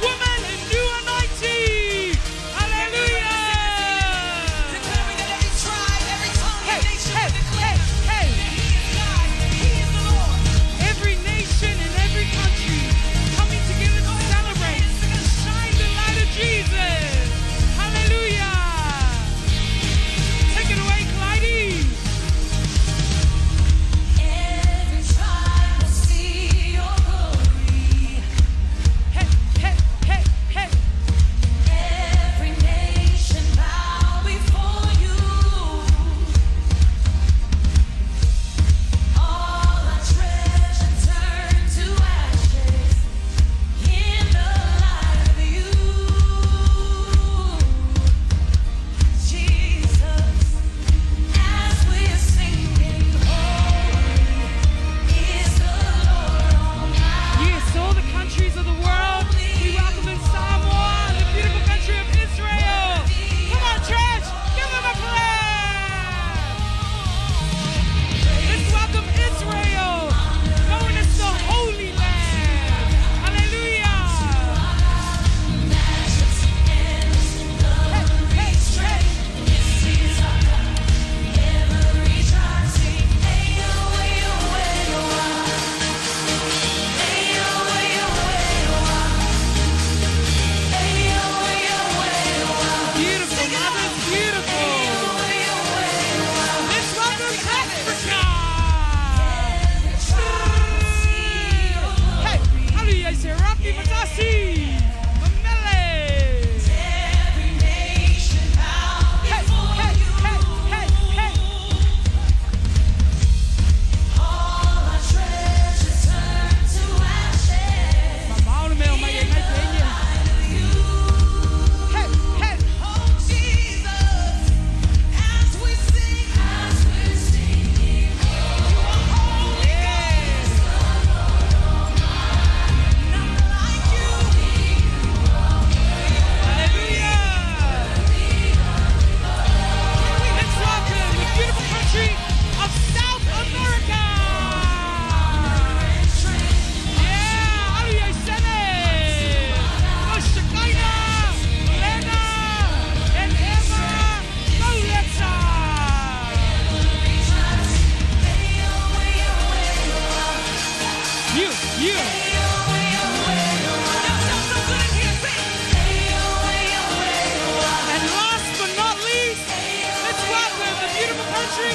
woman in new anointing. Hallelujah. Declaring that every tribe, every tongue, Hey, every nation hey, will declare hey, hey. that He is God, He is the Lord. Every nation and every country coming together to celebrate and shine the light of Jesus. Hallelujah. Take it away, Clyde. Every tribe will see Your glory. Hey, hey, hey, hey. Every nation bow before You. All our treasure turn to ashes in the light of You. Jesus, as we're singing, holy is the Lord Almighty. Yes, all the countries of the world, we welcome in Samoa, the beautiful country of Israel. Come on, church, give them a clap. Let's welcome Israel, known as the Holy Land. Hallelujah. Beautiful, mothers, beautiful. Let's welcome Africa. Hey, how do you say Rafi Matasi? Mamele. Hey, hey, hey, hey, hey. Mamauna me o mai e ngai te inga. Hey, hey. Let's welcome the beautiful country of South America. Yeah, how do you say it? Oh, Shekinah, Lena, and Emma, Loletza. You. And last but not least, let's welcome the beautiful country